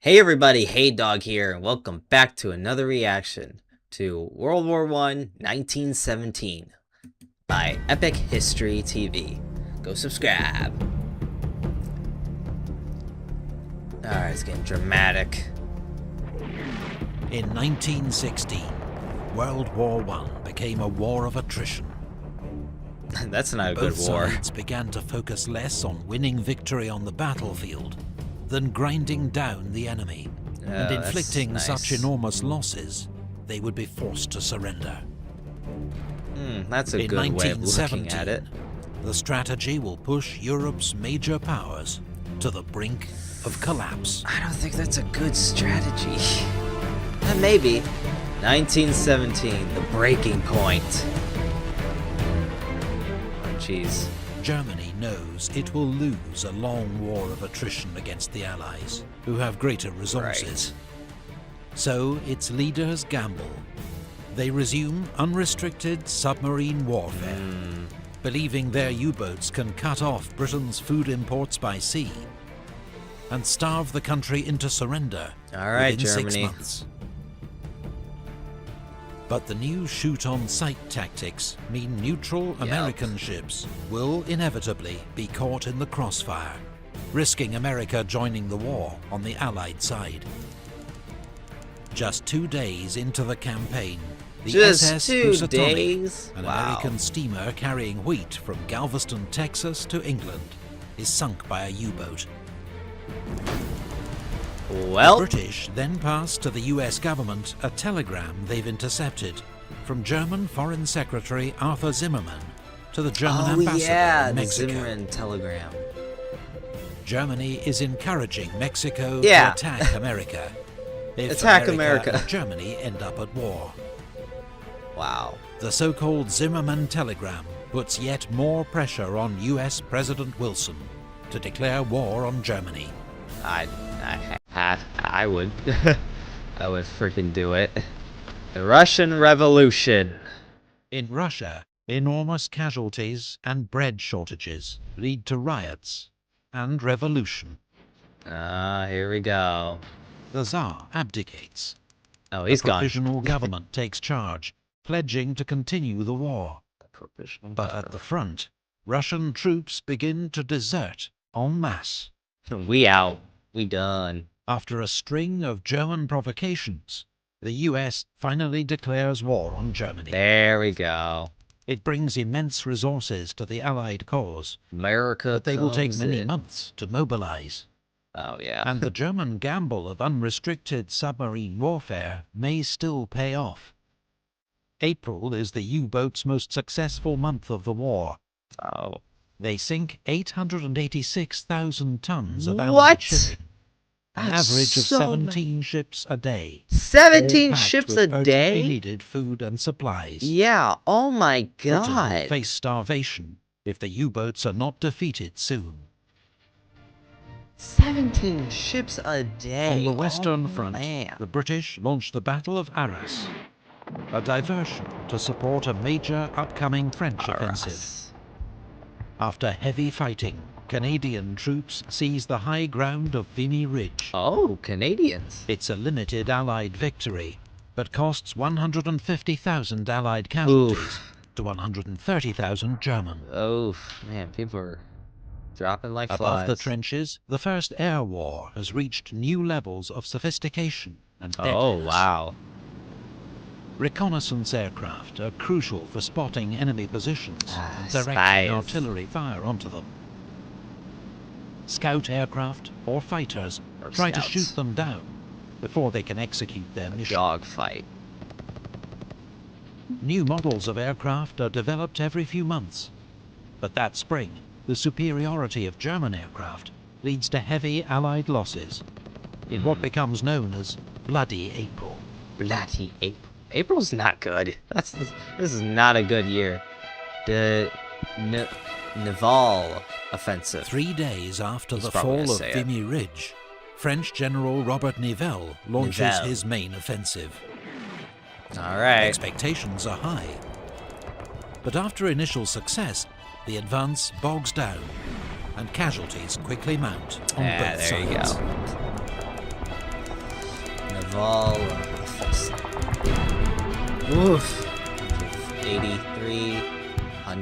Hey everybody, Haydog here, and welcome back to another reaction to World War I 1917 by Epic History TV. Go subscribe. Alright, it's getting dramatic. In 1916, World War I became a war of attrition. That's not a good Both war. sides began to focus less on winning victory on the battlefield than grinding down the enemy and inflicting such enormous losses they would be forced to surrender. That's a good way of looking at it. The strategy will push Europe's major powers to the brink of collapse. I don't think that's a good strategy. Maybe. 1917, the breaking point. Jeez. Germany knows it will lose a long war of attrition against the Allies, who have greater resources. So its leaders gamble. They resume unrestricted submarine warfare, believing their U-boats can cut off Britain's food imports by sea and starve the country into surrender within Germany. 6 months. But the new shoot-on-sight tactics mean neutral American ships will inevitably be caught in the crossfire, risking America joining the war on the Allied side. Just 2 days into the campaign, the SS Housatonic, an American steamer carrying wheat from Galveston, Texas to England, is sunk by a U-boat. Well, the British then pass to the US government a telegram they've intercepted from German Foreign Secretary Arthur Zimmermann to the German ambassador in Mexico. The Zimmermann telegram. Germany is encouraging Mexico to attack America. If America and Germany end up at war. Wow. The so-called Zimmermann telegram puts yet more pressure on US President Wilson to declare war on Germany. I would. I would freaking do it. The Russian Revolution. In Russia, enormous casualties and bread shortages lead to riots and revolution. Here we go. The Tsar abdicates. Oh, he's gone. The provisional government takes charge, pledging to continue the war. But at the front, Russian troops begin to desert en masse. We out. We done. After a string of German provocations, the US finally declares war on Germany. There we go. It brings immense resources to the Allied cause. But they will take many months to mobilize. Oh, yeah. And the German gamble of unrestricted submarine warfare may still pay off. April is the U-boat's most successful month of the war. Oh. They sink 886,000 tons of Allied shipping. An average of 17 ships a day. 17 ships a day? Needed food and supplies. Yeah, oh my God. Britain will face starvation if the U-boats are not defeated soon. 17 ships a day. On the Western Front, the British launched the Battle of Arras, a diversion to support a major upcoming French offensive. After heavy fighting, Canadian troops seize the high ground of Vimy Ridge. Oh, Canadians. It's a limited Allied victory, but costs 150,000 Allied casualties to 130,000 German. Oh, man, people are dropping like flies. Above the trenches, the First Air War has reached new levels of sophistication and deadliness. Oh, wow. Reconnaissance aircraft are crucial for spotting enemy positions and directing spies. Artillery fire onto them. Scout aircraft or fighters try to shoot them down before they can execute their mission. Dogfight. New models of aircraft are developed every few months, but that spring, the superiority of German aircraft leads to heavy Allied losses in what becomes known as Bloody April. Bloody April. April's not good. This is not a good year. The Naval offensive. 3 days after the fall of Vimy Ridge, French General Robert Nivelle launches his main offensive. Alright. Expectations are high. But after initial success, the advance bogs down and casualties quickly mount on both sides. There you go. Vol. Oof. 83.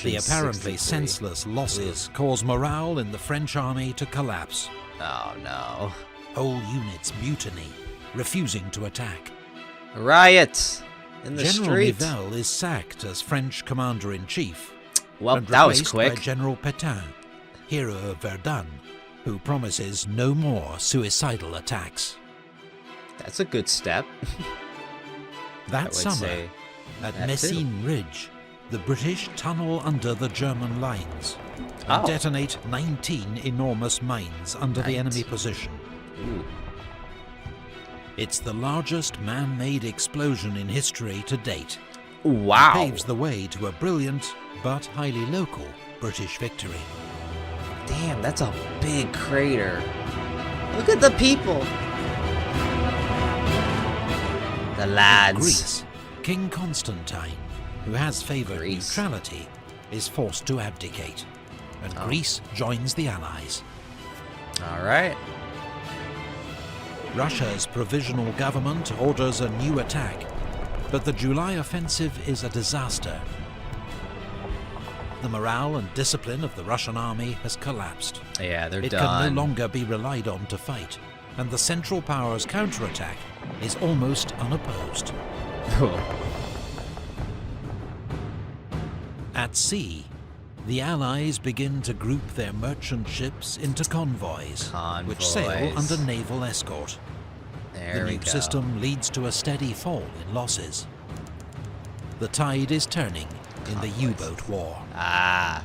The apparently senseless losses cause morale in the French army to collapse. Oh no. Whole units mutiny, refusing to attack. Riot in the General street. Nivelle is sacked as French commander-in-chief. Well, and that was replaced quick. by General Pétain, hero of Verdun, who promises no more suicidal attacks. That's a good step. That summer, at Messines Ridge, the British tunnel under the German lines and detonate 19 enormous mines under the enemy position. Ooh. It's the largest man-made explosion in history to date. Wow. It paves the way to a brilliant but highly local British victory. Damn, that's a big crater. Look at the people. The lads. Greece, King Constantine, who has favoured neutrality, is forced to abdicate, and Greece joins the Allies. All right. Russia's provisional government orders a new attack, but the July offensive is a disaster. The morale and discipline of the Russian army has collapsed. Yeah, they're done. It can no longer be relied on to fight, and the Central Powers' counterattack is almost unopposed. At sea, the Allies begin to group their merchant ships into convoys, which sail under naval escort. The new system leads to a steady fall in losses. The tide is turning in the U-boat war. Ah.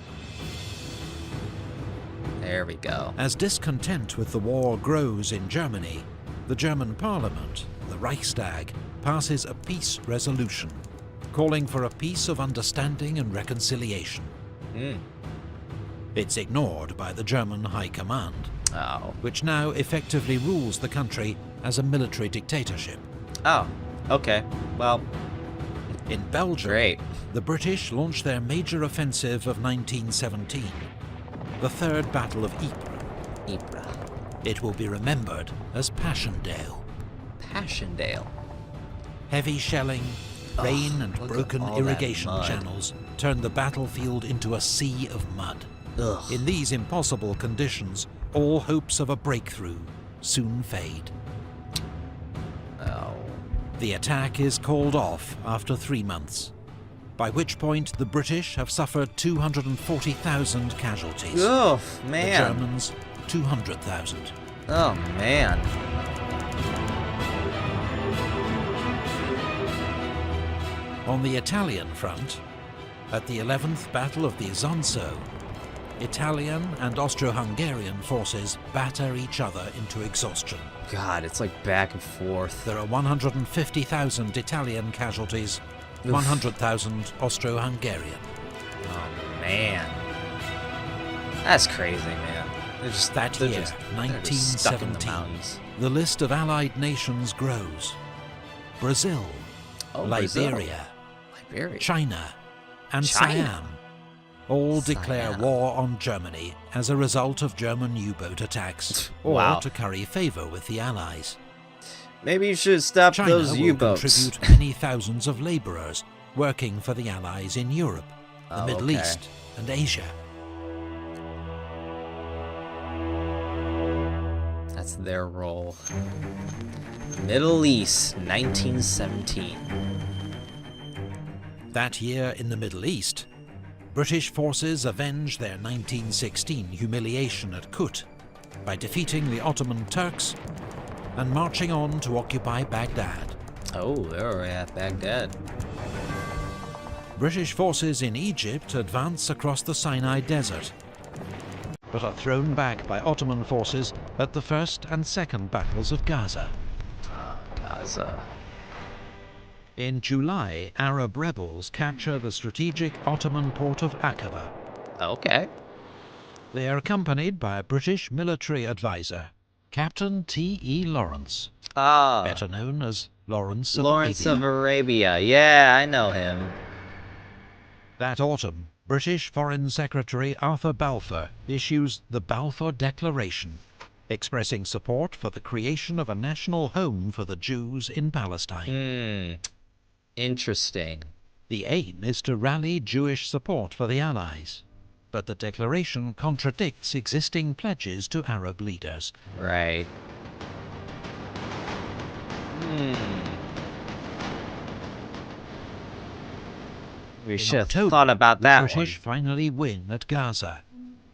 There we go. As discontent with the war grows in Germany, the German parliament, the Reichstag, passes a peace resolution, calling for a peace of understanding and reconciliation. It's ignored by the German High Command, which now effectively rules the country as a military dictatorship. Oh, okay. Well, in Belgium, great. The British launched their major offensive of 1917, the Third Battle of Ypres. Ypres. It will be remembered as Passchendaele. Passchendaele. Heavy shelling, rain and broken irrigation channels turned the battlefield into a sea of mud. Ugh. In these impossible conditions, all hopes of a breakthrough soon fade. The attack is called off after 3 months, by which point the British have suffered 240,000 casualties. Oh, man. The Germans, 200,000. Oh, man. On the Italian front, at the 11th Battle of the Isonzo, Italian and Austro-Hungarian forces batter each other into exhaustion. God, it's like back and forth. There are 150,000 Italian casualties, 100,000 Austro-Hungarian. Oh, man. That's crazy, man. That year, 1917, the list of Allied nations grows. Brazil, Liberia, China, and Siam all declare war on Germany as a result of German U-boat attacks, or to curry favor with the Allies. Maybe you should stop those U-boats. China will contribute many thousands of laborers working for the Allies in Europe, the Middle East, and Asia. That's their role. Middle East, 1917. That year in the Middle East, British forces avenged their 1916 humiliation at Kut by defeating the Ottoman Turks and marching on to occupy Baghdad. Oh, they're already at Baghdad. British forces in Egypt advance across the Sinai Desert, but are thrown back by Ottoman forces at the First and Second Battles of Gaza. Gaza. In July, Arab rebels capture the strategic Ottoman port of Aqaba. Okay. They are accompanied by a British military advisor, Captain T.E. Lawrence, better known as Lawrence of Arabia. Yeah, I know him. That autumn, British Foreign Secretary Arthur Balfour issues the Balfour Declaration, expressing support for the creation of a national home for the Jews in Palestine. Interesting. The aim is to rally Jewish support for the Allies, but the declaration contradicts existing pledges to Arab leaders. Right. We should have thought about that the British finally win at Gaza,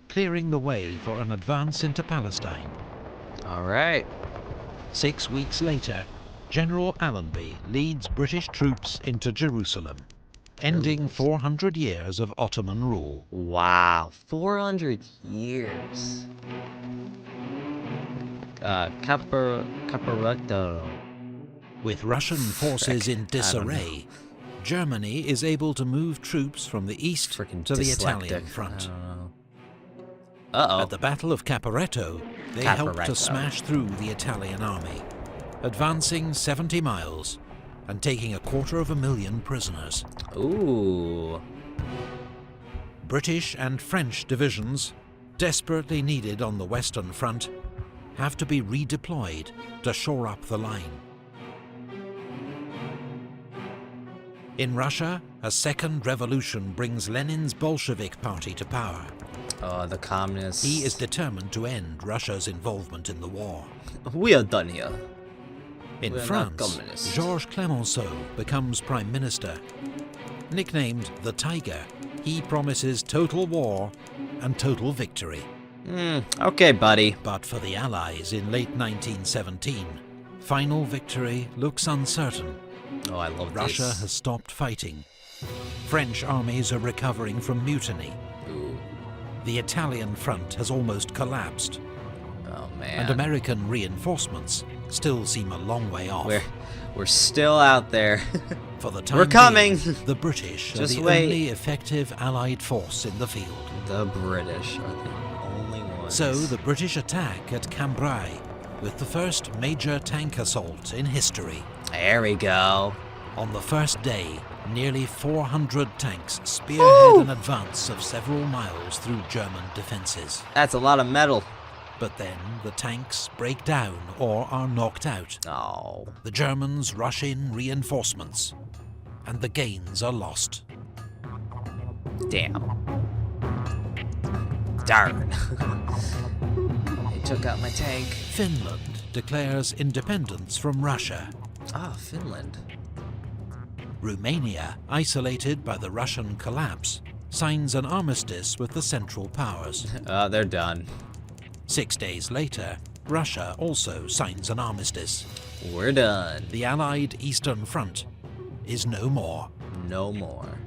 clearing the way for an advance into Palestine. All right. 6 weeks later, General Allenby leads British troops into Jerusalem, ending 400 years of Ottoman rule. Wow, 400 years. Caporetto. With Russian forces in disarray, Germany is able to move troops from the east to the Italian front. At the Battle of Caporetto, they helped to smash through the Italian army, advancing 70 miles and taking 250,000 prisoners. Ooh. British and French divisions, desperately needed on the Western Front, have to be redeployed to shore up the line. In Russia, a second revolution brings Lenin's Bolshevik party to power. The communists. He is determined to end Russia's involvement in the war. We are done here. In France, Georges Clemenceau becomes prime minister. Nicknamed the Tiger, he promises total war and total victory. Okay, buddy. But for the Allies in late 1917, final victory looks uncertain. Oh, I love Russia this. has stopped fighting. French armies are recovering from mutiny. Ooh. The Italian front has almost collapsed. Oh, man. And American reinforcements still seem a long way off. We're still out there. For the time we're coming. being, the British are Just the wait. only effective Allied force in the field. The British are the only ones. So the British attack at Cambrai, with the first major tank assault in history. There we go. On the first day, nearly 400 tanks spearhead an advance of several miles through German defences. That's a lot of metal. But then the tanks break down or are knocked out. Oh. The Germans rush in reinforcements, and the gains are lost. Damn. Darn. They took out my tank. Finland declares independence from Russia. Ah, Finland. Romania, isolated by the Russian collapse, signs an armistice with the Central Powers. They're done. 6 days later, Russia also signs an armistice. We're done. The Allied Eastern Front is no more. No more.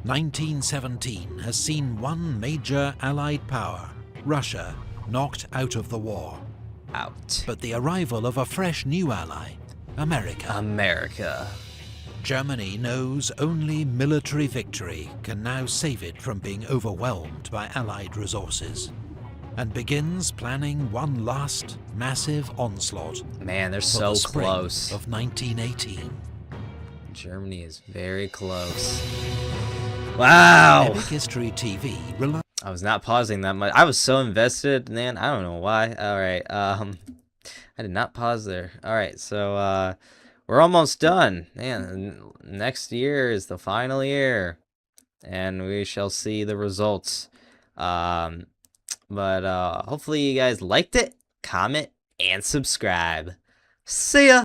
1917 has seen one major Allied power, Russia, knocked out of the war. Out. But the arrival of a fresh new ally, America. America. Germany knows only military victory can now save it from being overwhelmed by Allied resources, and begins planning one last massive onslaught. Man, they're for so the spring close. of 1918. Germany is very close. Wow. Epic History TV I was not pausing that much. I was so invested, man. I don't know why. All right. I did not pause there. All right. So, we're almost done. Man, next year is the final year, and we shall see the results. But hopefully you guys liked it, comment, and subscribe. See ya!